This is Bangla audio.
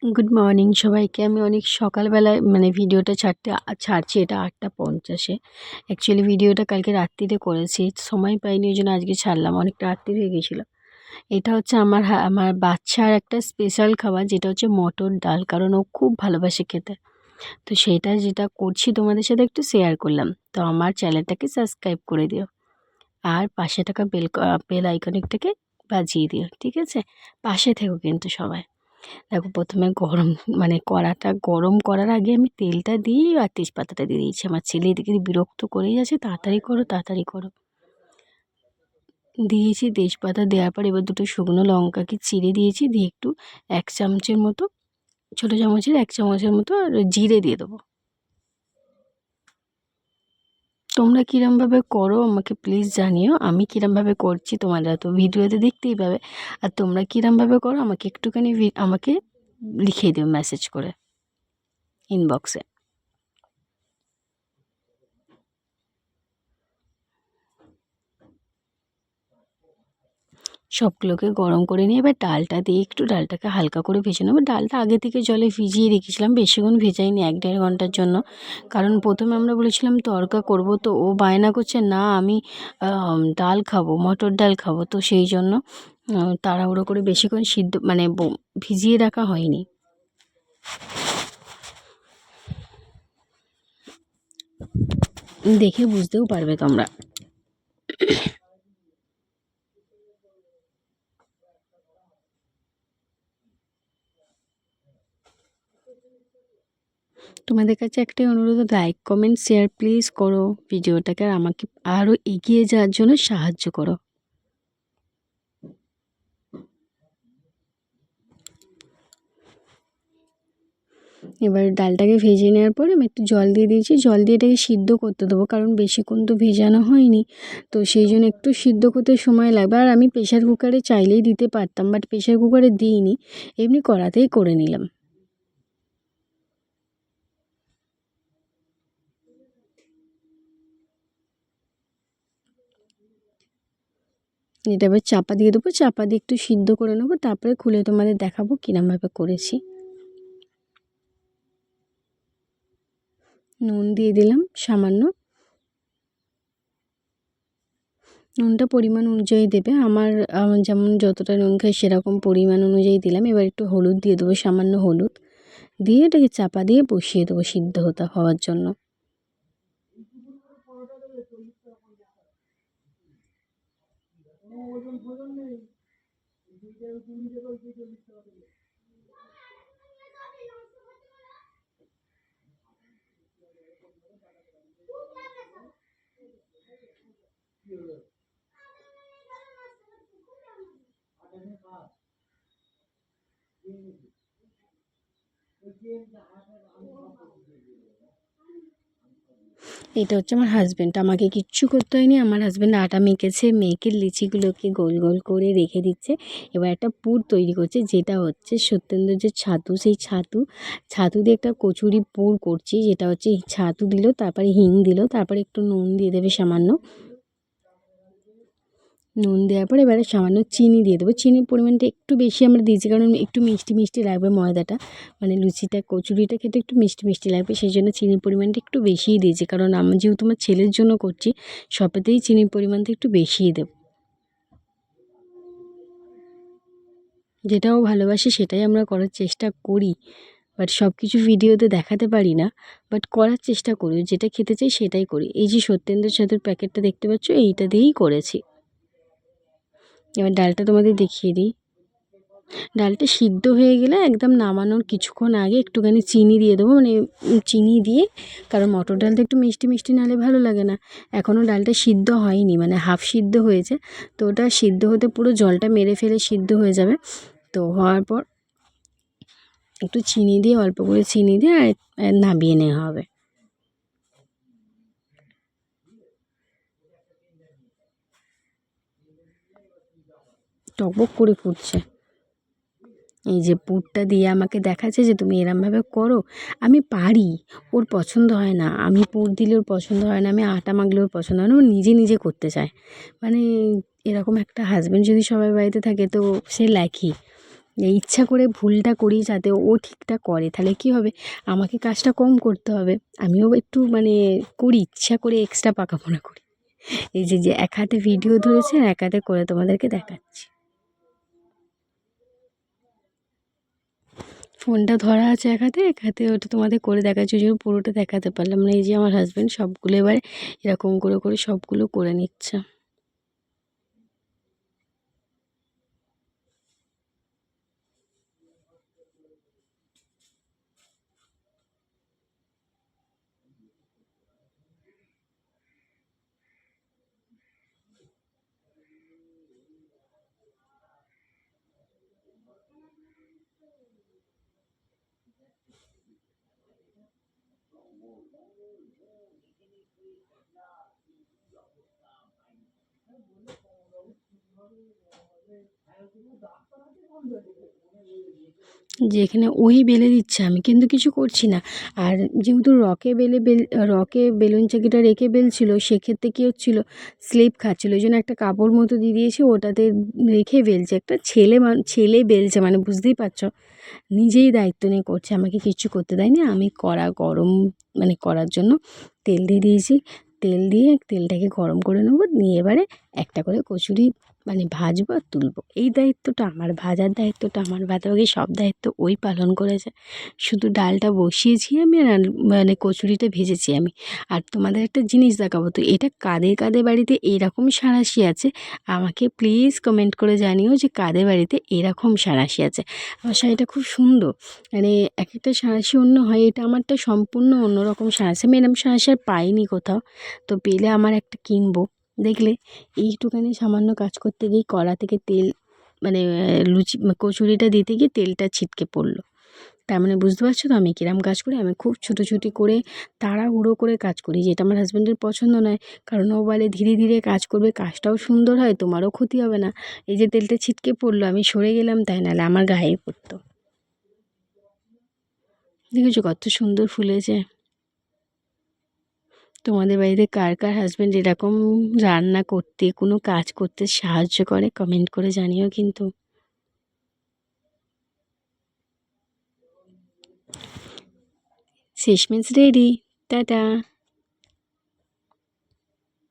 গুড মর্নিং সবাইকে। আমি অনেক সকালবেলায় ভিডিওটা ছাড়ছি, এটা 8:50-এ। অ্যাকচুয়ালি ভিডিওটা কালকে রাত্রিরে করেছি, সময় পাইনি, ওই জন্য আজকে ছাড়লাম, অনেকটা রাত্রি হয়ে গেছিলো। এটা হচ্ছে আমার বাচ্চার একটা স্পেশাল খাবার, যেটা হচ্ছে মটর ডাল, কারণ ও খুব ভালোবাসে খেতে। তো সেটা যেটা করছি তোমাদের সাথে একটু শেয়ার করলাম। তো আমার চ্যানেলটাকে সাবস্ক্রাইব করে দিও, আর পাশে থাকা বেল আইকনটাকে বাজিয়ে দিও, ঠিক আছে? পাশে থেকো কিন্তু সবাই। দেখো, প্রথমে কড়াটা গরম করার আগে আমি তেলটা দিই আর তেজপাতাটা দিয়ে দিয়েছি। আমার ছেলে এদিকে বিরক্ত করেই আছে, তাড়াতাড়ি করো তাড়াতাড়ি করো। দিয়েছি তেজপাতা দেওয়ার পর এবার দুটো শুকনো লঙ্কাকে চিড়ে দিয়েছি, দিয়ে একটু 1 চামচের মতো, ছোটো চামচের 1 চামচের মতো জিরে দিয়ে দেবো। তোমরা কীরমভাবে করো আমাকে প্লিজ জানিও। আমি কীরমভাবে করছি তোমরা তো ভিডিওতে দেখতেই পাবে, আর তোমরা কীরমভাবে করো আমাকে একটুখানি আমাকে লিখিয়ে দিও মেসেজ করে ইনবক্সে। সবগুলোকে গরম করে নিয়ে এবার ডালটা দিয়ে একটু ডালটাকে হালকা করে ভেজে নেবো। ডালটা আগে থেকে জলে ভিজিয়ে রেখেছিলাম, বেশিক্ষণ ভেজাইনি, 1-1.5 ঘন্টার জন্য। কারণ প্রথমে আমরা বলেছিলাম তড়কা করব, তো ও বায়না করছে না আমি ডাল খাবো, মটর ডাল খাবো, তো সেই জন্য তাড়াহুড়ো করে বেশিক্ষণ ভিজিয়ে রাখা হয়নি। দেখে বুঝতেও পারবে তোমরা। তোমাদের কাছে একটাই অনুরোধ, লাইক কমেন্ট শেয়ার প্লিজ করো ভিডিওটাকে, আর আমাকে আরও এগিয়ে যাওয়ার জন্য সাহায্য করো। এবার ডালটাকে ভেজে নেওয়ার পরে আমি একটু জল দিয়ে দিয়েছি, জল দিয়ে এটাকে সিদ্ধ করতে দেবো, কারণ বেশিক্ষণ তো ভেজানো হয়নি, তো সেই জন্য একটু সিদ্ধ করতে সময় লাগবে। আর আমি প্রেশার কুকারে চাইলেই দিতে পারতাম, বাট প্রেশার কুকারে দিইনি, এমনি কড়াতেই করে নিলাম। এটা এবার চাপা দিয়ে দেবো, চাপা দিয়ে একটু সিদ্ধ করে নেবো, তারপরে খুলে তোমাদের দেখাবো কিরমভাবে করেছি। নুন দিয়ে দিলাম সামান্য, নুনটা পরিমাণ অনুযায়ী দেবে, আমার যেমন যতটা নুন খাই সেরকম পরিমাণ অনুযায়ী দিলাম। এবার একটু হলুদ দিয়ে দেবো, সামান্য হলুদ দিয়ে এটাকে চাপা দিয়ে বসিয়ে দেবো সিদ্ধ হওয়ার জন্য। এটা হচ্ছে আমার হাজব্যান্ড, আমাকে কিচ্ছু করতে হয়নি, আমার হাজব্যান্ড আটা মেখেছে, মেখে লিচিগুলোকে গোল গোল করে রেখে দিচ্ছে। এবার একটা পুর তৈরি করছে, যেটা হচ্ছে সত্যেন্দ্র যে ছাতু, সেই ছাতু দিয়ে একটা কচুরি পুর করছি, যেটা হচ্ছে ছাতু দিল, তারপরে হিং দিল, তারপরে একটু নুন দিয়ে দেবে সামান্য, নুন দেওয়ার পর এবারে সামান্য চিনি দিয়ে দেবো। চিনির পরিমাণটা একটু বেশি আমরা দিয়েছি, কারণ একটু মিষ্টি মিষ্টি লাগবে ময়দাটা, লুচিটা কচুরিটা খেতে একটু মিষ্টি মিষ্টি লাগবে, সেই জন্য চিনির পরিমাণটা একটু বেশিই দিয়েছি, কারণ আমি যেহেতু আমার ছেলের জন্য করছি, সবেতেই চিনির পরিমাণটা একটু বেশিই দেব। যেটাও ভালোবাসি সেটাই আমরা করার চেষ্টা করি, বাট সব কিছু ভিডিওতে দেখাতে পারি না, বাট করার চেষ্টা করি, যেটা খেতে চাই সেটাই করি। এই যে সত্যেন্দ্র ছাতুর প্যাকেটটা দেখতে পাচ্ছ, এইটা দিয়েই করেছি। এবার ডালটা তোমাদের দেখিয়ে দিই। ডালটা সিদ্ধ হয়ে গেলে একদম নামানোর কিছুক্ষণ আগে একটুখানি চিনি দিয়ে দেবো, চিনি দিয়ে, কারণ মটর ডালটা একটু মিষ্টি মিষ্টি নাহলে ভালো লাগে না। এখনও ডালটা সিদ্ধ হয়নি, হাফ সিদ্ধ হয়েছে, তো ওটা সিদ্ধ হতে পুরো জলটা মেরে ফেলে সিদ্ধ হয়ে যাবে। তো হওয়ার পর একটু চিনি দিয়ে, অল্প করে চিনি দিয়ে আর নামিয়ে নেওয়া হবে। টকবক করে ফুটছে। এই যে পুরটা দিয়ে আমাকে দেখাচ্ছে যে তুমি এরমভাবে করো, আমি পারি, ওর পছন্দ হয় না, আমি পুর দিলে ওর পছন্দ হয় না, আমি আটা মাখলে ওর পছন্দ হয় না, ও নিজে নিজে করতে চায়। এরকম একটা হাজব্যান্ড যদি সবার বাড়িতে থাকে তো সে লাকি, এই ইচ্ছা করে ভুলটা করি যাতে ও ঠিকটা করে, তাহলে কি হবে, আমাকে কাজটা কম করতে হবে, আমিও একটু মানে করি ইচ্ছা করে এক্সট্রা পাকাপোনা করি। এই যে যে এক হাতে ভিডিও ধরেছে আর এক হাতে করে তোমাদেরকে দেখাচ্ছি। ফোনটা ধরা আছে এক হাতে ওটা তোমাদের করে দেখাচ্ছি, ওই জন্য পুরোটা দেখাতে পারলাম না। এই যে আমার হাজব্যান্ড সবগুলো এবার এরকম করে করে সবগুলো করে নিচ্ছে। যেখানে ওই বেলে দিচ্ছে আমি কিন্তু কিছু করছি না। আর যেহেতু রকে বেলুন চাকিটা রেখে বেলছিল, সেক্ষেত্রে কী হচ্ছিলো, স্লিপ খাচ্ছিলো, ওই জন্য একটা কাপড় মতো দিয়ে দিয়েছি, ওটাতে রেখে বেলছে। একটা ছেলে বেলছে, মানে বুঝতেই পারছো, নিজেই দায়িত্ব নিয়ে করছে, আমাকে কিচ্ছু করতে দেয়নি। আমি গরম মানে করার জন্য তেল দিয়ে দিয়েছি, তেল দিয়ে তেলটাকে গরম করে নেবো, নিয়ে এবারে একটা করে কচুরি মানে ভাজবো আর তুলবো। এই দায়িত্বটা আমার, ভাজার দায়িত্বটা আমার, বাদবাকি সব দায়িত্ব ওই পালন করেছে। শুধু ডালটা বসিয়েছি আমি আর মানে কচুরিটা ভেজেছি আমি। আর তোমাদের একটা জিনিস দেখাবো, তো এটা কাদের কাদের বাড়িতে এরকম সাঁড়াশি আছে, আমাকে প্লিজ কমেন্ট করে জানিও যে কাদের বাড়িতে এরকম সাঁড়াশি আছে। আমার শাড়িটা খুব সুন্দর, মানে এক একটা সাঁড়াশি অন্য হয়, এটা আমারটা সম্পূর্ণ অন্যরকম সাঁড়াশি। আমি এরকম সাঁড়াশি আর পাইনি কোথাও, তো পেলে আমার একটা কিনবো। দেখলে এইটুখানি সামান্য কাজ করতে গিয়ে কড়া থেকে তেল মানে কচুরিটা দিতে গিয়ে তেলটা ছিটকে পড়লো। তার মানে বুঝতে পারছো তো আমি কিরম কাজ করি। আমি খুব ছুটোছুটি করে তাড়াহুড়ো করে কাজ করি, যেটা আমার হাজব্যান্ডের পছন্দ নয়, কারণ ও বলে ধীরে ধীরে কাজ করবে, কাজটাও সুন্দর হয়, তোমারও ক্ষতি হবে না। এই যে তেলটা ছিটকে পড়লো, আমি সরে গেলাম, তাই নাহলে আমার গায়ে পড়তো। দেখেছো কত সুন্দর ফুলেছে। তোমাদের বাড়িতে কার কার হাজব্যান্ড এরকম রান্না করতে, কোনো কাজ করতে সাহায্য করে, কমেন্ট করে জানিও কিন্তু। শেষমেশ রেডি, টাটা।